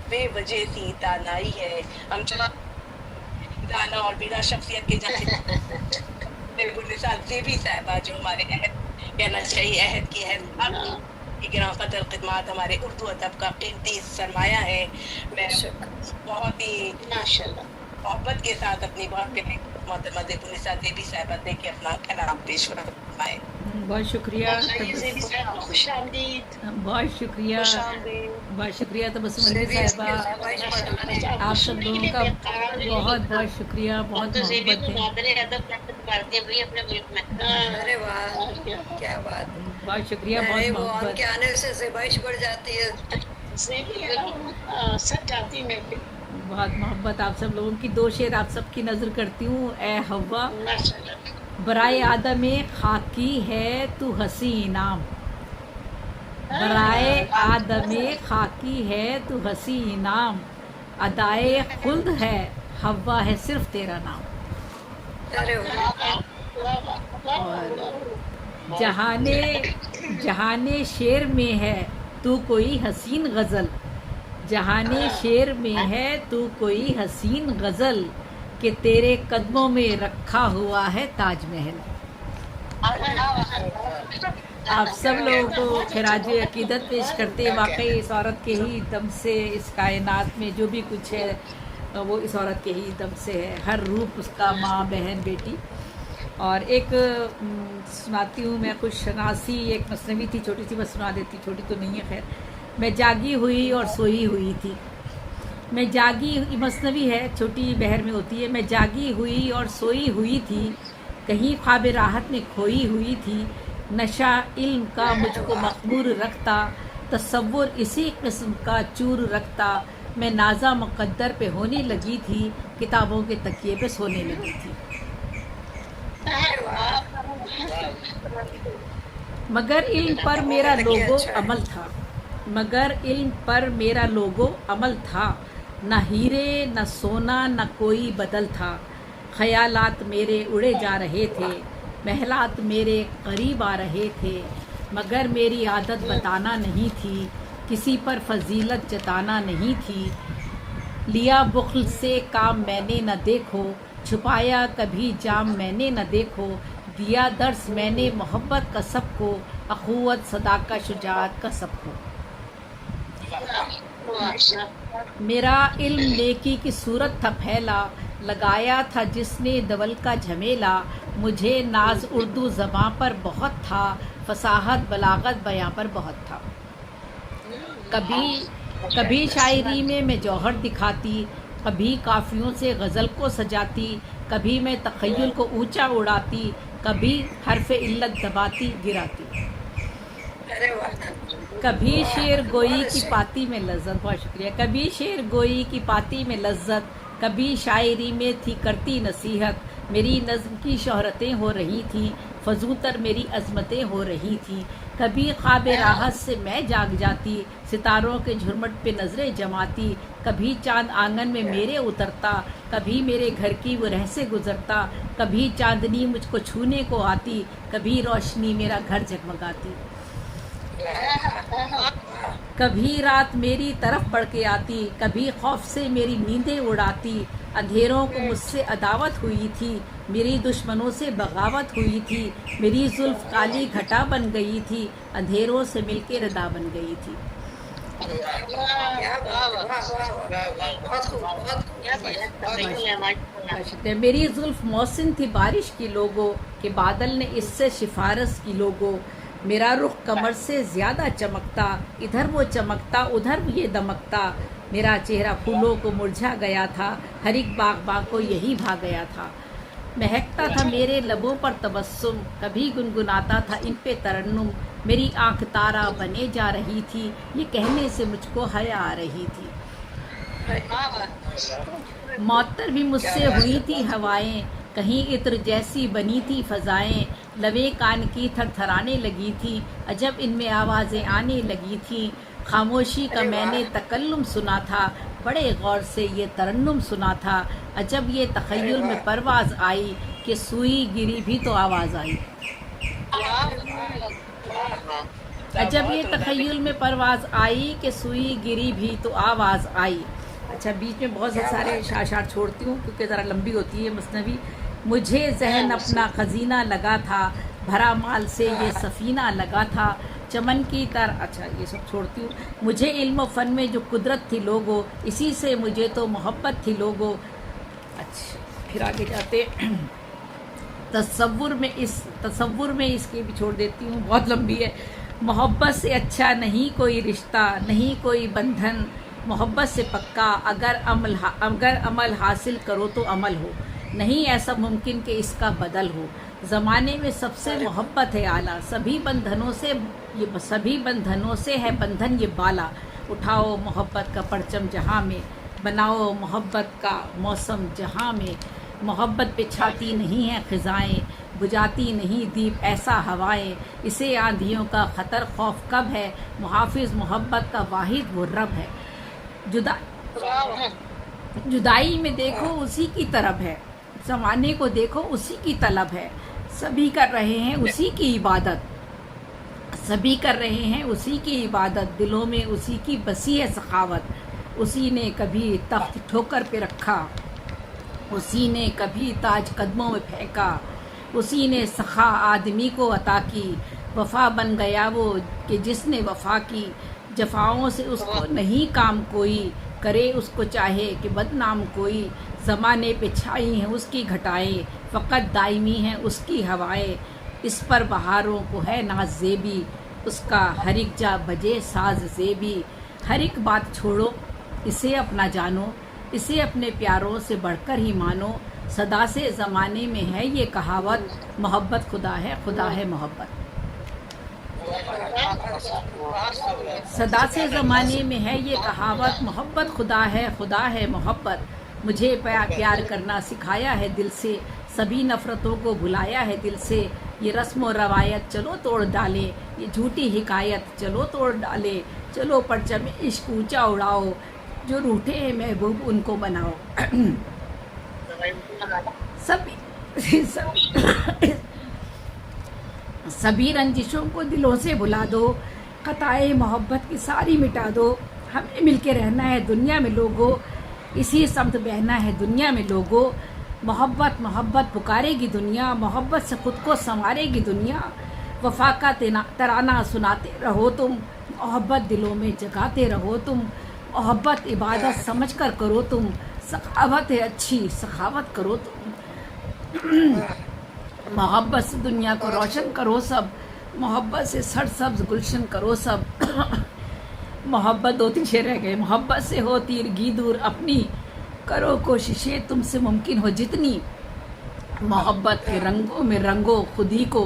بے وجہ سی دانائی ہے. ہم چلا دانا اور بنا شخصیت کے جاتے مثال زیبی صاحبہ جو ہمارے عہد کہنا چاہیے عہد کی عہد گراں قدر خدمات ہمارے اردو ادب کا قیمتی سرمایہ ہے. میں بہت ہی محبت کے ساتھ اپنی بہت پیاری محترمہ زیب النساء زیبی صاحبہ سے کہ اپنا کلام پیش فرمائے. بہت شکریہ. خوش آمدید. بہت شکریہ. خوش آمدید. بہت شکریہ تبسم علی صاحبہ. آپ سب لوگوں کا بہت بہت شکریہ. بہت محبت ہے. ارے واہ کیا بات ہے. بہت شکریہ. بہت وہ ان محبت. کے آنے سے زیبائش بڑھ جاتی ہے. سچ جاتی میں بہت محبت آپ سب لوگوں کی. دو شعر آپ سب کی نظر کرتی ہوں. اے حوا برائے آدم خاکی ہے تو حسی انعام. برائے آدم خاکی ہے تو حسی انعام. ادائے خلد ہے حوا ہے صرف تیرا نام. ارے واہ. اور جہان شعر میں ہے تو کوئی حسین غزل. جہان شعر میں ہے تو کوئی حسین غزل کہ تیرے قدموں میں رکھا ہوا ہے تاج محل. آپ سب لوگوں کو خراج عقیدت پیش کرتے. واقعی اس عورت کے ہی دم سے اس کائنات میں جو بھی کچھ ہے وہ اس عورت کے ہی دم سے ہے. ہر روپ اس کا ماں بہن بیٹی. اور ایک سناتی ہوں میں خوش شناسی. ایک مثنوی تھی چھوٹی سی. بس سنا دیتی. چھوٹی تو نہیں ہے خیر. میں جاگی ہوئی اور سوئی ہوئی تھی. میں جاگی مثنوی ہے چھوٹی بہر میں ہوتی ہے. میں جاگی ہوئی اور سوئی ہوئی تھی. کہیں خواب راحت میں کھوئی ہوئی تھی. نشہ علم کا مجھ کو مخمور رکھتا. تصور اسی قسم کا چور رکھتا. میں نازا مقدر پہ ہونے لگی تھی. کتابوں کے تکیے پہ سونے لگی تھی. مگر علم پر میرا لوگو عمل تھا. مگر علم پر میرا لوگو عمل تھا. نہ ہیرے نہ سونا نہ کوئی بدل تھا. خیالات میرے اڑے جا رہے تھے. محلات میرے قریب آ رہے تھے. مگر میری عادت بتانا نہیں تھی. کسی پر فضیلت جتانا نہیں تھی. لیا بخل سے کام میں نے نہ دیکھو. چھپایا کبھی جام میں نے نہ دیکھو. دیا درس میں نے محبت کا سب کو. اخوت صداقت شجاعت کا سب کو. میرا علم نیکی کی صورت تھا پھیلا. لگایا تھا جس نے دول کا جھمیلا. مجھے ناز اردو زباں پر بہت تھا. فصاحت بلاغت بیاں پر بہت تھا. کبھی شاعری میں جوہر دکھاتی. کبھی قافیوں سے غزل کو سجاتی. کبھی میں تخیل کو اونچا اڑاتی. کبھی حرف علت دباتی گراتی. کبھی شعر گوئی کی پاتی میں لذت. بہت شکریہ. کبھی شعر گوئی کی پاتی میں لذت. کبھی شاعری میں تھی کرتی نصیحت. میری نظم کی شہرتیں ہو رہی تھیں. فضوتر میری عظمتیں ہو رہی تھیں. کبھی خواب راحت سے میں جاگ جاتی. ستاروں کے جھرمٹ پہ نظریں جماتی. کبھی چاند آنگن میں میرے اترتا. کبھی میرے گھر کی وہ رہ سے گزرتا. کبھی چاندنی مجھ کو چھونے کو آتی. کبھی روشنی میرا گھر جگمگاتی. کبھی رات میری طرف بڑھ کے آتی. کبھی خوف سے میری نیندیں اڑاتی. اندھیروں کو مجھ سے عداوت ہوئی تھی. میری دشمنوں سے بغاوت ہوئی تھی. میری زلف کالی گھٹا بن گئی تھی. اندھیروں سے مل کے ردا بن گئی تھی. میری زلف موسم تھی بارش کی لوگو. کہ بادل نے اس سے سفارش کی لوگو. میرا رخ کمر سے زیادہ چمکتا. ادھر وہ چمکتا ادھر یہ دمکتا. میرا چہرہ پھولوں کو مرجھا گیا تھا. ہر ایک باغ کو یہی بھا گیا تھا. مہکتا تھا میرے لبوں پر تبسم. کبھی گنگناتا تھا ان پہ ترنم. میری آنکھ تارا بنے جا رہی تھی. یہ کہنے سے مجھ کو حیا آ رہی تھی. معطر بھی مجھ سے ہوئی تھی ہوائیں. کہیں عطر جیسی بنی تھی فضائیں. لبیں کان کی تھر تھرانے لگی تھی. عجب ان میں آوازیں آنے لگی تھیں. خاموشی کا میں نے تکلم سنا تھا. بڑے غور سے یہ ترنم سنا تھا. عجب یہ تخیل میں پرواز آئی. کہ سوئی گری بھی تو آواز آئی. जब बहुत ये उम्दा तखय्युल में परवाज आई कि सुई गिरी भी तो आवाज़ आई। अच्छा, बीच में बहुत क्या सारे बात है। शार छोड़ती हूँ क्योंकि ज़रा लंबी होती है मसनवी। मुझे जहन अपना खजीना लगा था, भरा माल से ये सफ़ीना लगा था, चमन की तरह। अच्छा, ये सब छोड़ती हूँ। मुझे इल्म व फ़न में जो कुदरत थी लोगो, इसी से मुझे तो मोहब्बत थी लोगो। अच्छा, फिर आगे जाते तसव्वुर में इसके भी छोड़ देती हूँ, बहुत लंबी है। मोहब्बत से अच्छा नहीं कोई रिश्ता, नहीं कोई बंधन, मोहब्बत से पक्का अगर अमल हासिल करो तो अमल हो, नहीं ऐसा मुमकिन कि इसका बदल हो। ज़माने में सबसे मोहब्बत है आला, सभी बंधनों से है बंधन ये बाला। उठाओ मोहब्बत का परचम जहाँ में, बनाओ मोहब्बत का मौसम जहाँ में। मोहब्बत पे छाती नहीं है ख़िज़ाएँ, बुझाती नहीं दीप ऐसा हवाएं। इसे आंधियों का ख़तर खौफ कब है, मुहाफ़िज़ मोहब्बत का वाहिद वो रब है। जुदाई में देखो उसी की तरफ है, ज़माने को देखो उसी की तलब है। सभी कर रहे हैं उसी की इबादत, दिलों में उसी की बसी है सखावत। उसी ने कभी तख्त ठोकर पे रखा, उसी ने कभी ताज कदमों में फेंका, उसी ने सखा आदमी को अता की। वफा बन गया वो कि जिसने वफा की, जफाओं से उसको नहीं काम कोई, करे उसको चाहे कि बदनाम कोई। ज़माने पे छाई हैं उसकी घटाएं, फ़कत दायमी हैं उसकी हवाएं। इस पर बहारों को है नाज़ ज़ेबी, उसका हर एक जा बजे साज ज़ेबी। हर एक बात छोड़ो इसे अपना जानो, इसे अपने प्यारों से बढ़कर ही मानो। सदा से ज़माने में है ये कहावत, मोहब्बत खुदा है मोहब्बत। सदा से ज़माने में है ये कहावत, मोहब्बत खुदा है मोहब्बत। मुझे प्यार करना सिखाया है दिल से, सभी नफ़रतों को भुलाया है दिल से। ये रस्म व रवायत चलो तोड़ डाले, ये झूठी हिकायत चलो तोड़ डाले। चलो परचम इश्क ऊंचा उड़ाओ, जो रूठे हैं महबूब उनको बनाओ। सभी रंजिशों को दिलों से भुला दो, क़ताए मोहब्बत की सारी मिटा दो। हमें मिलके रहना है दुनिया में लोगों, इसी समत बहना है दुनिया में लोगों। मोहब्बत पुकारेगी दुनिया, मोहब्बत से खुद को संवारेगी दुनिया। वफा का तराना सुनाते रहो तुम, मोहब्बत दिलों में जगाते रहो तुम। मोहब्बत इबादत समझ कर करो तुम, सखावत है अच्छी सखावत करो तुम। मोहब्बत से दुनिया को रोशन करो सब, मोहब्बत से सरसब्ज गुलशन करो सब। मोहब्बत 2-3 शेर रह गए। मोहब्बत से हो तीरगी दूर अपनी, करो कोशिशें तुमसे मुमकिन हो जितनी। मोहब्बत के रंगों में रंगो खुदी को,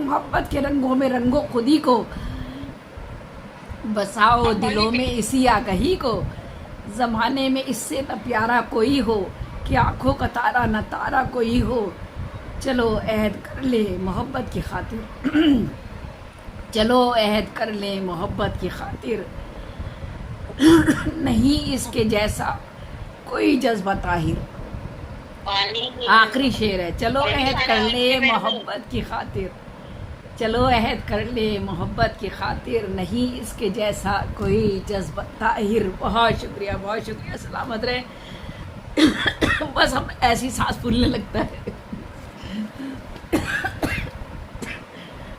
मोहब्बत के रंगों में रंगो खुदी को। बसाओ दिलों में इसी आगही को, ज़माने में इससे न प्यारा कोई हो, कि आँखों का तारा न तारा कोई हो। चलो अहद कर ले मोहब्बत की खातिर, चलो अहद कर ले मोहब्बत की खातिर। नहीं इसके जैसा कोई जज्बा ताहिर। आखिरी शेर है, चलो अहद कर ले मोहब्बत की खातिर, चलो अहद कर ले मोहब्बत की खातिर। नहीं इसके जैसा कोई जज्बा ताहिर। बहुत शुक्रिया सलामत रहे। बस हम ऐसी सांस फूलने लगता है।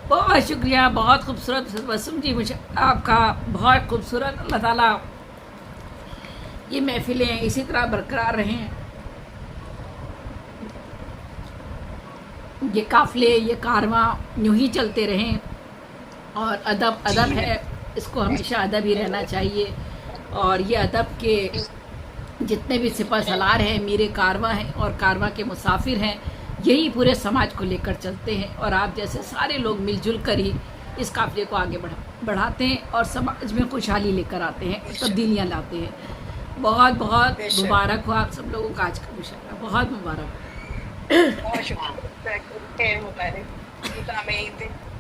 बहुत शुक्रिया, बहुत खूबसूरत वसम जी, मुझे आपका बहुत खूबसूरत। अल्लाह ताला ये महफिलें इसी तरह बरकरार रहें, ये काफ़िले ये कारवां यूँ ही चलते रहें। और अदब है, इसको हमेशा अदब ही रहना चाहिए। और ये अदब के जितने भी सिपह सलार हैं, मेरे कारवां हैं और कारवां के मुसाफिर हैं, यही पूरे समाज को लेकर चलते हैं। और आप जैसे सारे लोग मिलजुल कर ही इस काफ़िले को आगे बढ़ाते हैं और समाज में खुशहाली लेकर आते हैं, तब्दीलियाँ लाते हैं। बहुत बहुत मुबारक हो आप सब लोगों का आज का मुशायरा, बहुत मुबारक। बहुत शुक्रिया मुबारक।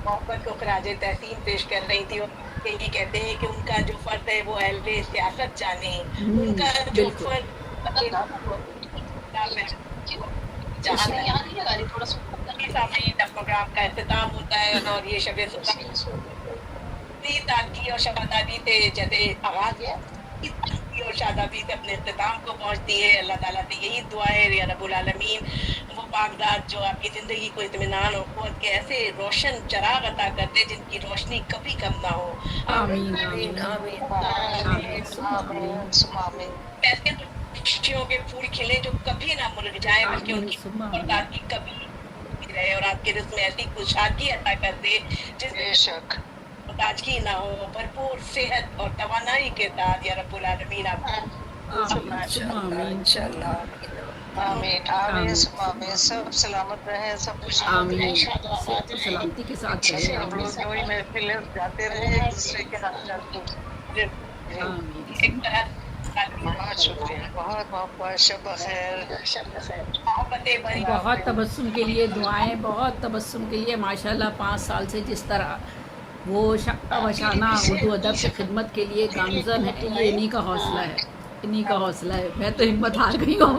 मोहब्बत को खराजे तहसीन पेश कर रही थी, और यही कहते हैं कि उनका जो फर्ज है वो अहले सियासत जाने, उनका जो फर्ज सामने प्रोग्राम का अख्ताम होता है और ये शब ताजगी और शबादाबी से जैसे आवाज और शादाबी से अपने अख्ताम को पहुंचती है। अल्लाह ताला से यही दुआ है या रब्बुल आलमीन वो बागदाद जो आपकी ज़िंदगी को इत्मीनान और क़ुव्वत के ऐसे रोशन चराग अता करते जिनकी रोशनी कभी कम ना हो। आमीन आमीन आमीन आमीन आमीन आमीन। ऐसे खुशियों के फूल खिले जो कभी ना मुरझाए बल्कि आमीन, उनकी सुम्मा आमीन। ताजगी कभी रहे और आपके रिज़्क़ में ऐसी खुशहाली अता कर दे जिसमें बेशक ताजगी ना हो, भरपूर सेहत और तवानाई के साथ या रब्बुल आलमीन आप आमीन, सुम्मा आमीन। इंशाअल्लाह आमीन आमीन आमीन। सब सलामत रहे, सब खुश आमीन, सब सलामती के साथ रहे। हम लोग जो ही महफिल जाते रहे एक दूसरे के हाथ चाल को। आमीन, एक तरह बहुत शुक्रिया, बहुत बहुत शब खैर। मोहब्बतें भरी बहुत तबस्सुम के लिए दुआएं, बहुत तबस्सुम के लिए माशाल्लाह 5 साल से जिस तरह वो वशाना उर्दू अदब की खिदमत के लिए गामजन है, ये इन्हीं का हौसला है, इन्हीं का हौसला है। मैं तो हिम्मत हार गई हूँ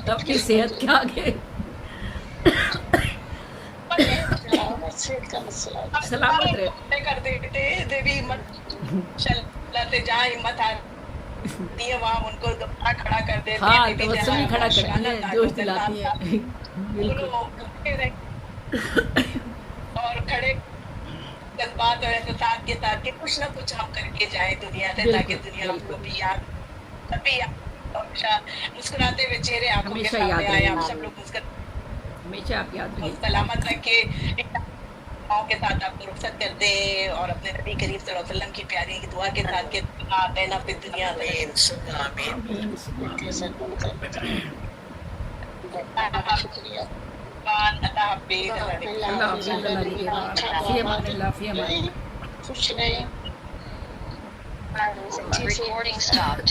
तब की सेहत के आगे। सलामत रहे। कर देते देवी हिम्मत चलते जहाँ हिम्मत आती है वहाँ उनको दोबारा खड़ा कर देते हाँ, देवी तबस्सुम जहाँ ही खड़ा करती है, शानदार जोश ताकत दिलाती है। बिल्कुल। दोनों खड़े रहे और खड़े जज्बात और एहसास के साथ कि कुछ ना कुछ हम करके जाए दुनिया से ताकि बिल्कुल, दुनिया बिल्कुल। को भी याद तभी हमेशा मुस्कुराते हुए चेहरे आंखों के हमेशा सामने याद आए। आप रहेंगे। सब लोग मुस्कुरा हमेशा आप याद रहिए। सलामत रखे के साथ आपको रुखसत करते हैं और अपने नबी करीम सल्लल्लाहु अलैहि वसल्लम की प्यारी की दुआ के साथ के देना फिर दुनिया में आमीन, सुम्मा आमीन। अल्लाह हाफिज़। अल्लाह हाफ़िज़, अल्लाह निगहबान। फ़ी अमानिल्लाह, फ़ी अमानिल्लाह। Recording stopped.